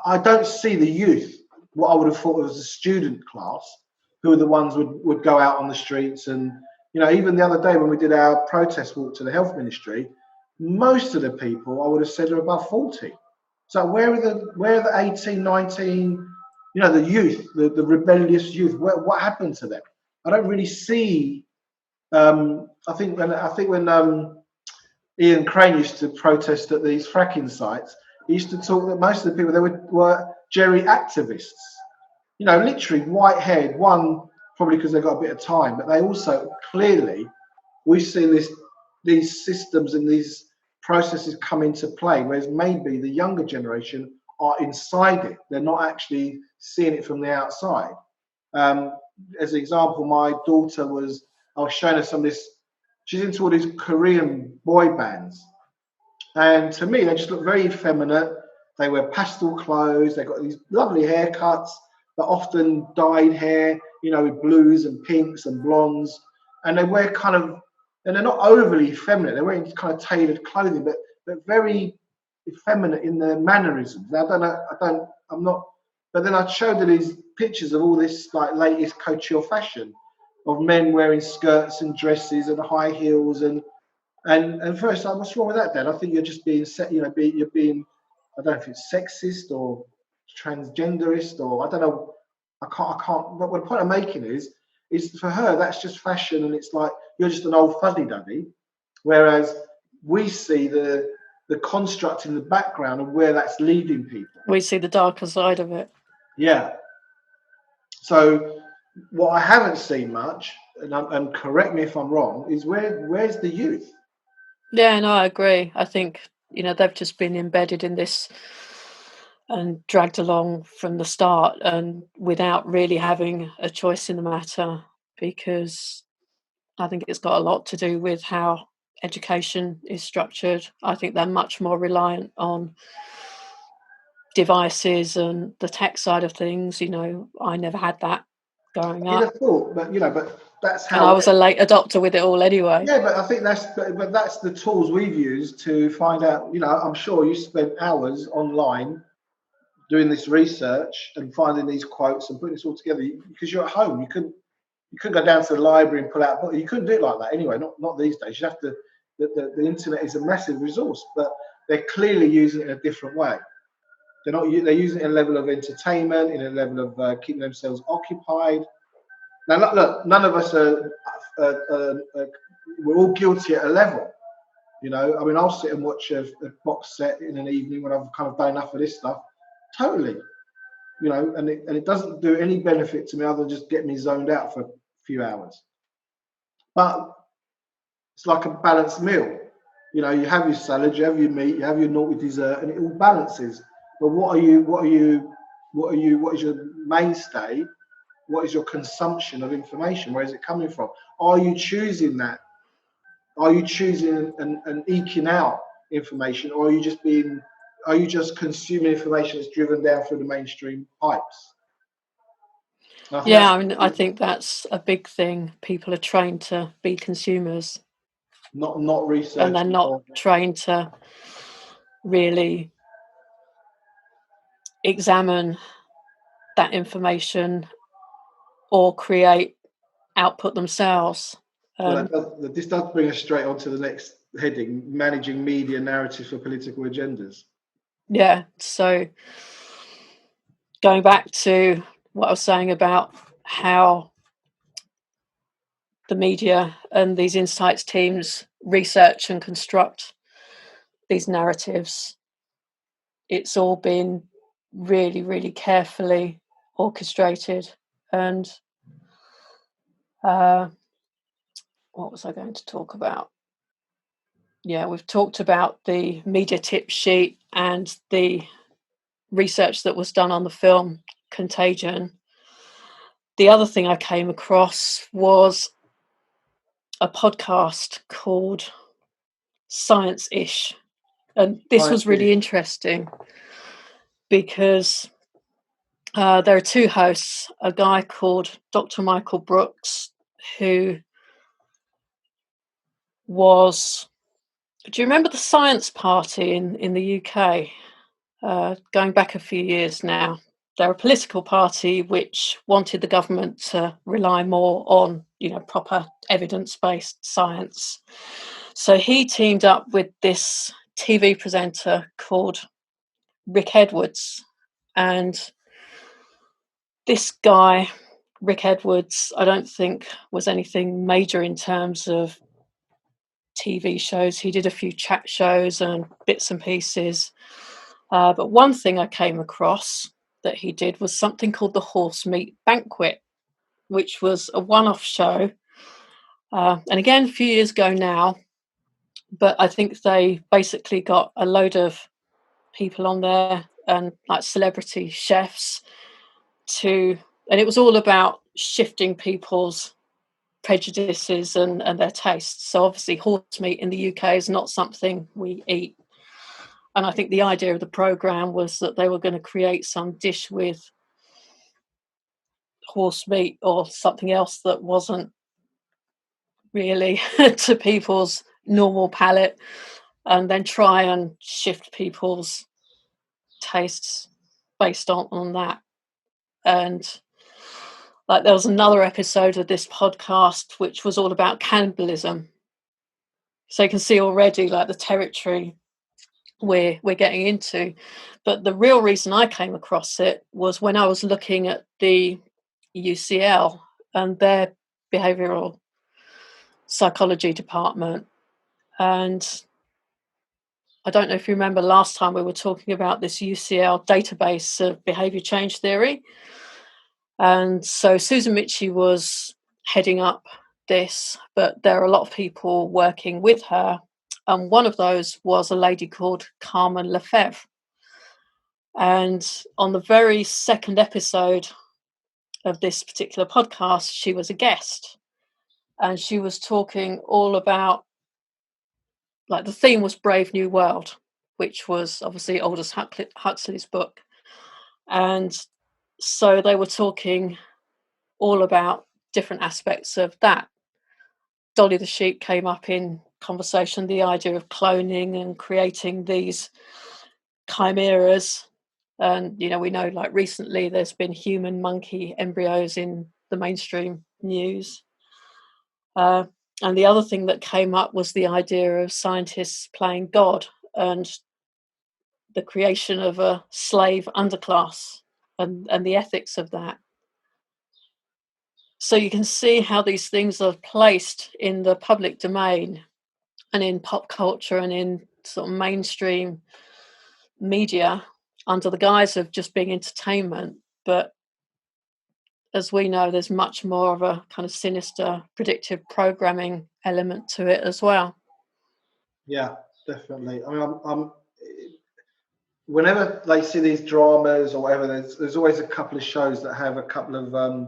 A: I don't see the youth, what I would have thought was a student class, who are the ones would go out on the streets. And, even the other day when we did our protest walk to the health ministry, most of the people I would have said are above 40. So where are the 18, 19, the youth, the rebellious youth? What happened to them? I don't really see. I think when Ian Crane used to protest at these fracking sites, he used to talk that most of the people there were Jerry activists. Literally white-haired, one probably because they got a bit of time, but they also clearly, we've seen these systems and these processes come into play, whereas maybe the younger generation are inside it. They're not actually seeing it from the outside. Um, as an example, my daughter I was showing her some of this, she's into all these Korean boy bands. And to me, they just look very effeminate. They wear pastel clothes. They've got these lovely haircuts, but often dyed hair, with blues and pinks and blondes. And they wear and they're not overly feminine. They're wearing kind of tailored clothing, but very effeminate in their mannerisms. Now, I'm not. But then I showed her these pictures of all this like latest couture fashion of men wearing skirts and dresses and high heels and first, like, what's wrong with that, Dad? I think you're just being set. You're being. I don't know if it's sexist or transgenderist or I don't know. I can't. But the point I'm making is for her that's just fashion, and it's like you're just an old fuzzy duddy. Whereas we see the construct in the background of where that's leading people.
B: We see the darker side of it.
A: Yeah. So what I haven't seen much, and correct me if I'm wrong, is where's the youth?
B: Yeah, no, I agree. I think, they've just been embedded in this and dragged along from the start and without really having a choice in the matter. because I think it's got a lot to do with how education is structured. I think they're much more reliant on devices and the tech side of things. I never had that growing
A: You'd
B: up,
A: have thought, but that's
B: and I
A: how.
B: was a late adopter with it all anyway.
A: Yeah, but I think that's the tools we've used to find out. I'm sure you spent hours online doing this research and finding these quotes and putting this all together because you're at home. You couldn't go down to the library and pull out a book. You couldn't do it like that anyway. Not these days. You have to. The internet is a massive resource, but they're clearly using it in a different way. They're using it in a level of entertainment, in a level of keeping themselves occupied. Now, look, none of us we're all guilty at a level. I mean, I'll sit and watch a box set in an evening when I've kind of done enough of this stuff. Totally. And it doesn't do any benefit to me other than just get me zoned out for a few hours. But it's like a balanced meal. You have your salad, you have your meat, you have your naughty dessert, and it all balances. But what is your mainstay? What is your consumption of information? Where is it coming from? Are you choosing that? Are you choosing and eking out information, or are you just consuming information that's driven down through the mainstream pipes?
B: I think that's a big thing. People are trained to be consumers,
A: not research,
B: and they're not trained to really examine that information or create output themselves.
A: This does bring us straight on to the next heading: managing media narratives for political agendas.
B: Yeah. So going back to what I was saying about how the media and these insights teams research and construct these narratives, it's all been really, really carefully orchestrated. And what was I going to talk about? Yeah, we've talked about the media tip sheet and the research that was done on the film Contagion. The other thing I came across was a podcast called Science-ish. And this was really interesting because there are two hosts, a guy called Dr. Michael Brooks, who was... Do you remember the Science Party in the UK? Going back a few years now. They're a political party which wanted the government to rely more on, proper evidence-based science. So he teamed up with this TV presenter called Rick Edwards. And this guy, Rick Edwards, I don't think was anything major in terms of TV shows. He did a few chat shows and bits and pieces. But one thing I came across that he did was something called the Horse Meat Banquet, which was a one-off show. And again, a few years ago now, but I think they basically got a load of people on there and like celebrity chefs and it was all about shifting people's prejudices and their tastes. So obviously horse meat in the UK is not something we eat. And I think the idea of the programme was that they were going to create some dish with horse meat or something else that wasn't really to people's normal palate, and then try and shift people's tastes based on that. And like there was another episode of this podcast which was all about cannibalism. So you can see already like the territory we're getting into. But the real reason I came across it was when I was looking at the UCL and their behavioural psychology department. And I don't know if you remember last time we were talking about this UCL database of behaviour change theory. And so Susan Michie was heading up this, but there are a lot of people working with her. And one of those was a lady called Carmen Lefebvre. And on the very second episode of this particular podcast, she was a guest, and she was talking all about, like, the theme was Brave New World, which was obviously Aldous Huxley's book. And so they were talking all about different aspects of that. Dolly the sheep came up in conversation, the idea of cloning and creating these chimeras. And, we know, like, recently there's been human monkey embryos in the mainstream news. And the other thing that came up was the idea of scientists playing God and the creation of a slave underclass and the ethics of that. So you can see how these things are placed in the public domain and in pop culture and in sort of mainstream media under the guise of just being entertainment. But as we know, there's much more of a kind of sinister predictive programming element to it as well.
A: Yeah, definitely. I mean, whenever they see these dramas or whatever, there's always a couple of shows that have a couple of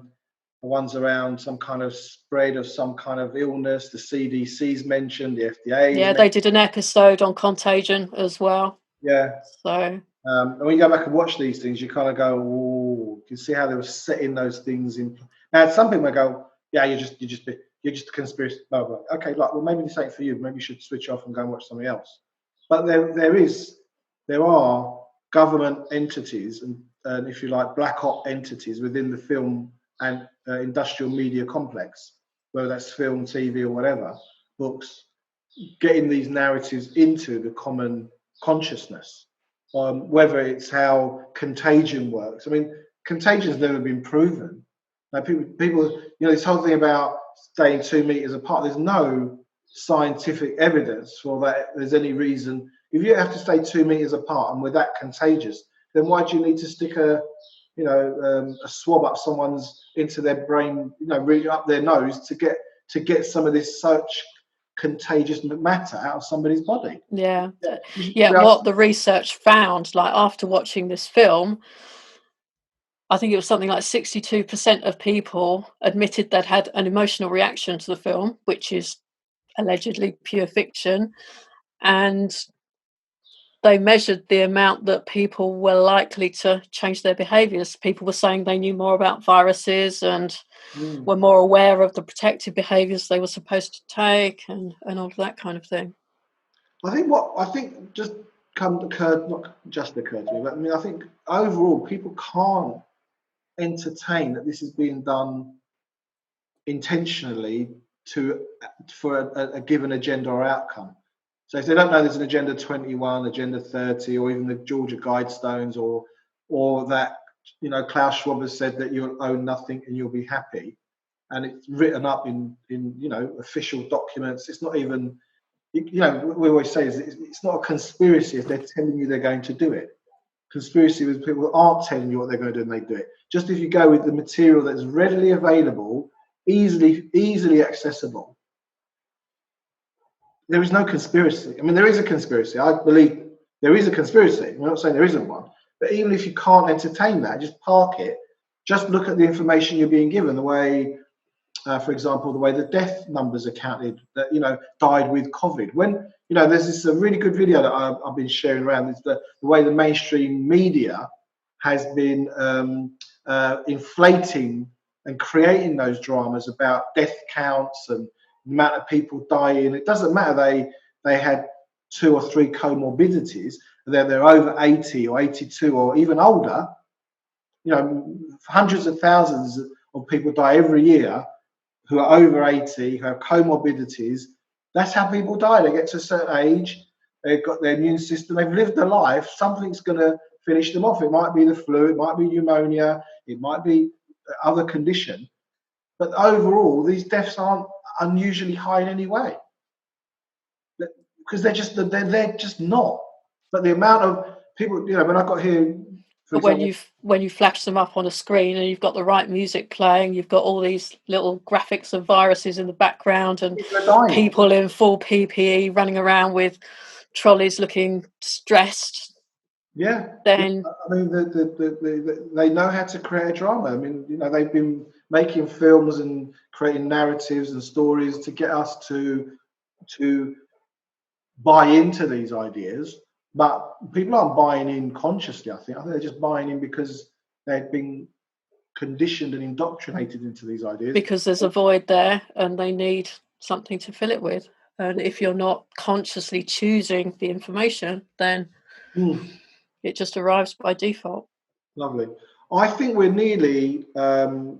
A: ones around some kind of spread of some kind of illness. The CDC's mentioned, the FDA.
B: Yeah, they did an episode on contagion as well.
A: Yeah.
B: So.
A: And when you go back and watch these things, you kind of go, "Oh, you can see how they were setting those things in." Now, some people might go, "Yeah, you're just a conspiracy." Blah, blah. Okay, like, well, maybe this ain't for you. Maybe you should switch off and go and watch something else. But there are government entities and if you like, black op entities within the film and industrial media complex, whether that's film, TV, or whatever, books, getting these narratives into the common consciousness. Whether it's how contagion works. I mean, contagion's never been proven. Like people, this whole thing about staying 2 meters apart. There's no scientific evidence for that. There's any reason if you have to stay 2 meters apart and we're that contagious, then why do you need to stick a swab up someone's into their brain, really up their nose to get some of this such contagious matter out of somebody's body?
B: Yeah. What the research found, like, after watching this film, I think it was something like 62% of people admitted they'd had an emotional reaction to the film, which is allegedly pure fiction. And they measured the amount that people were likely to change their behaviours. People were saying they knew more about viruses and were more aware of the protective behaviours they were supposed to take and all of that kind of thing.
A: I think just not just occurred to me, but I mean, I think overall people can't entertain that this is being done intentionally for a given agenda or outcome. So if they don't know there's an Agenda 21, Agenda 30, or even the Georgia Guidestones, or that Klaus Schwab has said that you'll own nothing and you'll be happy, and it's written up in official documents. It's not even we always say it's not a conspiracy if they're telling you they're going to do it. Conspiracy with people that aren't telling you what they're going to do and they do it. Just if you go with the material that's readily available, easily accessible, there is no conspiracy. I mean, there is a conspiracy. I believe there is a conspiracy. We're not saying there isn't one. But even if you can't entertain that, just park it. Just look at the information you're being given, the way, for example, the way the death numbers are counted, that, died with COVID. When, there's this a really good video that I've been sharing around. It's the way the mainstream media has been inflating and creating those dramas about death counts and the amount of people dying. It doesn't matter they had 2 or 3 comorbidities, they're over 80 or 82 or even older. Hundreds of thousands of people die every year who are over 80, who have comorbidities. That's how people die. They get to a certain age, they've got their immune system, they've lived a life, something's going to finish them off. It might be the flu, it might be pneumonia, it might be other condition. But overall, these deaths aren't unusually high in any way, because they're just not. But the amount of people, when I got here,
B: but when you flash them up on a screen and you've got the right music playing, you've got all these little graphics of viruses in the background and people in full PPE running around with trolleys looking stressed.
A: Yeah.
B: then
A: I mean, they know how to create a drama. I mean, they've been making films and creating narratives and stories to get us to buy into these ideas, but people aren't buying in consciously. I think they're just buying in because they've been conditioned and indoctrinated into these ideas.
B: because there's a void there and they need something to fill it with. And if you're not consciously choosing the information, then it just arrives by default.
A: Lovely. I think we're nearly an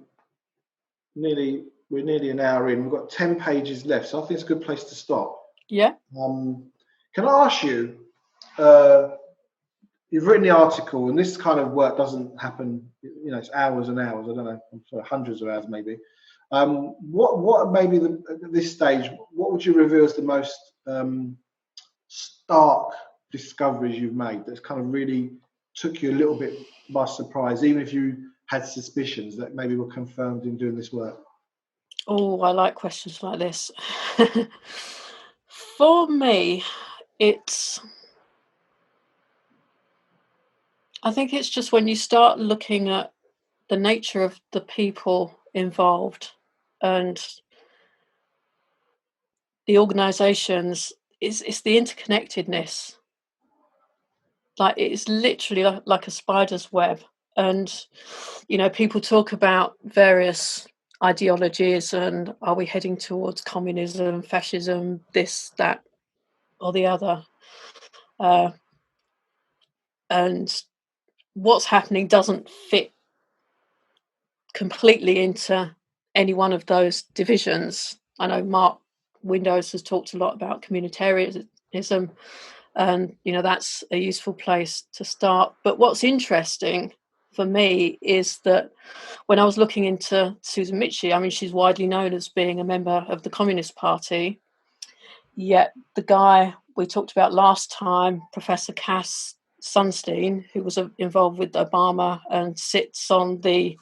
A: hour in. We've got 10 pages left, so I think it's a good place to stop.
B: Yeah.
A: Can I ask you? You've written the article, and this kind of work doesn't happen. It's hours and hours. I don't know, hundreds of hours maybe. What maybe at this stage? What would you reveal as the most stark discoveries you've made that's kind of really took you a little bit by surprise, even if you had suspicions that maybe were confirmed in doing this work?
B: Oh, I like questions like this. For me, I think it's just when you start looking at the nature of the people involved and the organizations, it's the interconnectedness. Like, it's literally like a spider's web. And, people talk about various ideologies and are we heading towards communism, fascism, this, that, or the other. And what's happening doesn't fit completely into any one of those divisions. I know Mark Windows has talked a lot about communitarianism, and that's a useful place to start. But what's interesting for me is that when I was looking into Susan Michie, I mean, she's widely known as being a member of the Communist Party, yet the guy we talked about last time, Professor Cass Sunstein, who was involved with Obama and sits on the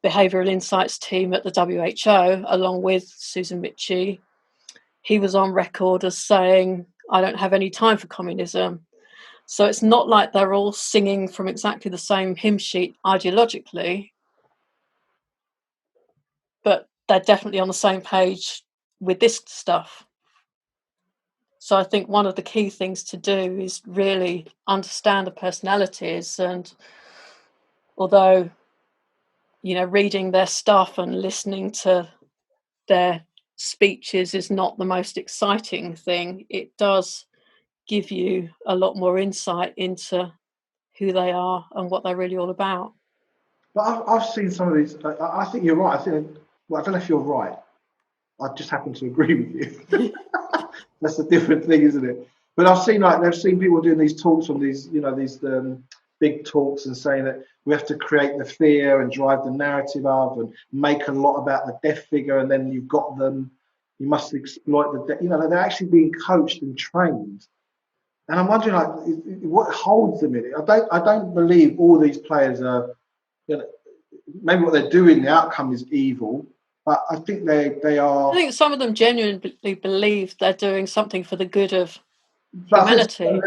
B: Behavioural Insights team at the WHO, along with Susan Michie, he was on record as saying, I don't have any time for communism. So it's not like they're all singing from exactly the same hymn sheet ideologically, but they're definitely on the same page with this stuff. So I think one of the key things to do is really understand the personalities. And although, reading their stuff and listening to their speeches is not the most exciting thing, it does give you a lot more insight into who they are and what they're really all about.
A: But I've seen some of these. I think you're right. I don't know if you're right. I just happen to agree with you. That's a different thing, isn't it? But they've seen people doing these talks on these big talks and saying that we have to create the fear and drive the narrative up and make a lot about the death figure, and then you've got them. You must exploit the death. They're actually being coached and trained. And I'm wondering, what holds them in it? I don't believe all these players are. Maybe what they're doing, the outcome is evil, but I think they are.
B: I think some of them genuinely believe they're doing something for the good of
A: But
B: humanity.
A: I think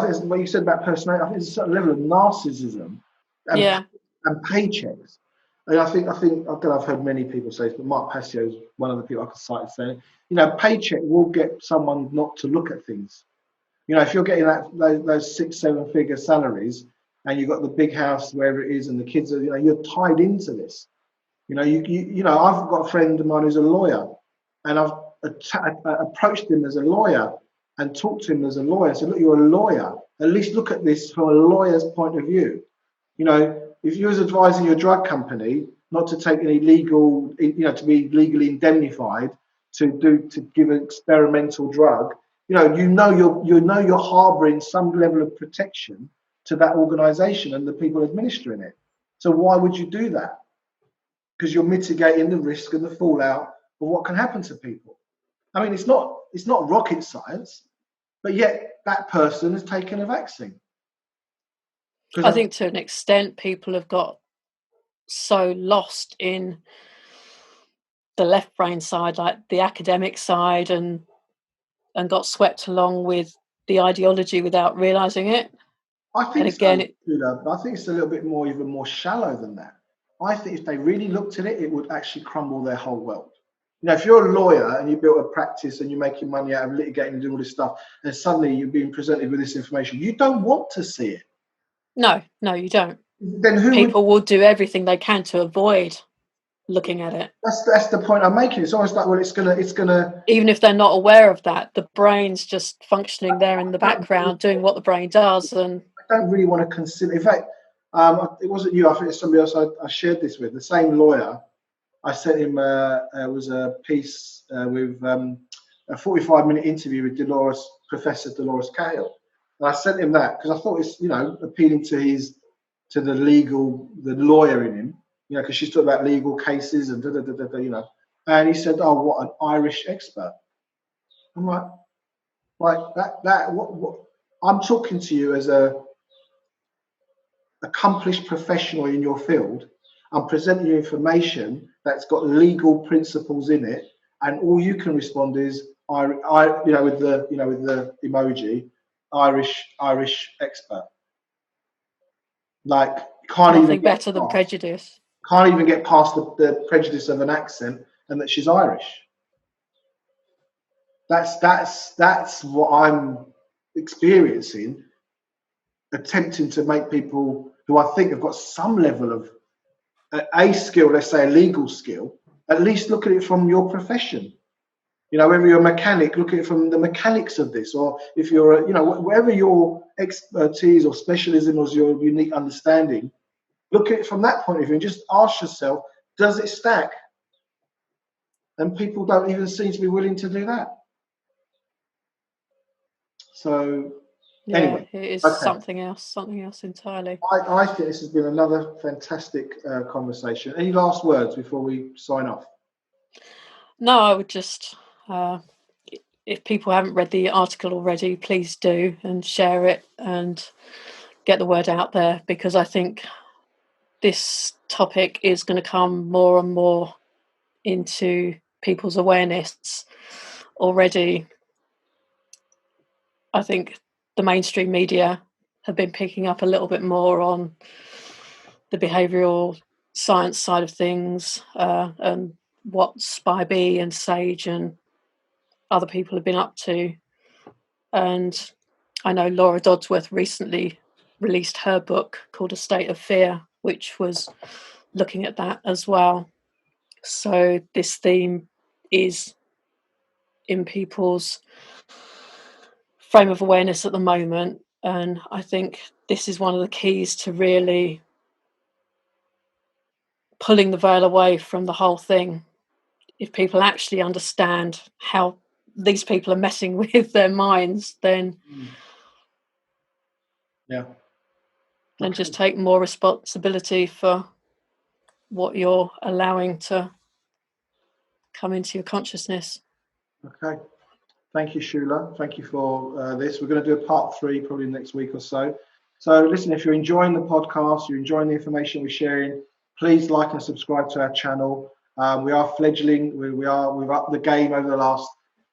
A: it's what you said about personality. I think there's a certain level of narcissism and paychecks. And I don't know, I've heard many people say this, but Mark Passio is one of the people I could cite saying, paycheck will get someone not to look at things. If you're getting those 6-7 figure salaries and you've got the big house wherever it is and the kids are, you're tied into this. I've got a friend of mine who's a lawyer, and I've approached him as a lawyer and talked to him as a lawyer. So look, you're a lawyer. At least look at this from a lawyer's point of view. If you was advising your drug company not to take any legal, to be legally indemnified to give an experimental drug, you're harboring some level of protection to that organization and the people administering it. So why would you do that? Because you're mitigating the risk and the fallout of what can happen to people. I mean, it's not rocket science, but yet that person has taken a vaccine.
B: I think to an extent people have got so lost in the left brain side, like the academic side, and got swept along with the ideology without realizing it.
A: I
B: And
A: think
B: again,
A: so, but I think it's a little bit more, even more shallow than that. I think if they really looked at it, it would actually crumble their whole world. You know, if you're a lawyer and you built a practice and you're making money out of litigating and doing all this stuff, and suddenly you're being presented with this information, you don't want to see it.
B: no, you don't.
A: Then who would?
B: People will do everything they can to avoid looking at it.
A: That's the point I'm making. It's almost like, well, it's gonna.
B: Even if they're not aware of that, the brain's just functioning there in the background, doing what the brain does. And
A: I don't really want to consider. In fact, it wasn't you. I think it's somebody else I shared this with. The same lawyer. I sent him. It was a piece with a 45-minute interview with Professor Dolores Cahill, and I sent him that because I thought it's, you know, appealing to the lawyer in him, you know, because she's talking about legal cases and you know. And he said, "Oh, what an Irish expert." I'm like that. What? I'm talking to you as a accomplished professional in your field. I'm presenting you information that's got legal principles in it, and all you can respond is you know, with the emoji, Irish expert. Like,
B: nothing better than prejudice.
A: Can't even get past the prejudice of an accent and that she's Irish. That's what I'm experiencing, attempting to make people who I think have got some level of a skill, let's say a legal skill, at least look at it from your profession. You know, whether you're a mechanic, look at it from the mechanics of this, or if you're you know, whatever your expertise or specialism or your unique understanding, look at it from that point of view and just ask yourself, does it stack? And people don't even seem to be willing to do that. So
B: Yeah,
A: anyway,
B: it is
A: okay.
B: something else entirely.
A: I think this has been another fantastic conversation. Any last words before we sign off?
B: No, I would just, if people haven't read the article already, please do, and share it and get the word out there, because I think this topic is going to come more and more into people's awareness. Already, I think the mainstream media have been picking up a little bit more on the behavioural science side of things, and what Spy-B and Sage and other people have been up to. And I know Laura Dodsworth recently released her book called A State of Fear, which was looking at that as well. So this theme is in people's frame of awareness at the moment, and I think this is one of the keys to really pulling the veil away from the whole thing. If people actually understand how these people are messing with their minds, then and just take more responsibility for what you're allowing to come into your consciousness.
A: Okay. Thank you, Shula. Thank you for this. We're going to do a part 3 probably next week or so. So listen, if you're enjoying the podcast, you're enjoying the information we're sharing, please like and subscribe to our channel. We are fledgling. We've upped the game over the last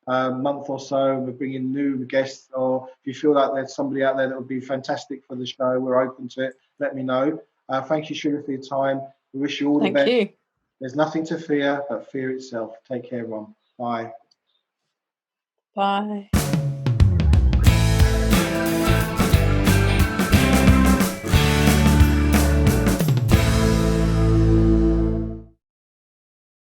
A: month or so. We're bringing new guests, or if you feel like there's somebody out there that would be fantastic for the show, we're open to it. Let me know. Thank you, Shula, for your time. We wish you all the best.
B: Thank you.
A: There's nothing to fear but fear itself. Take care, everyone. Bye.
B: Bye.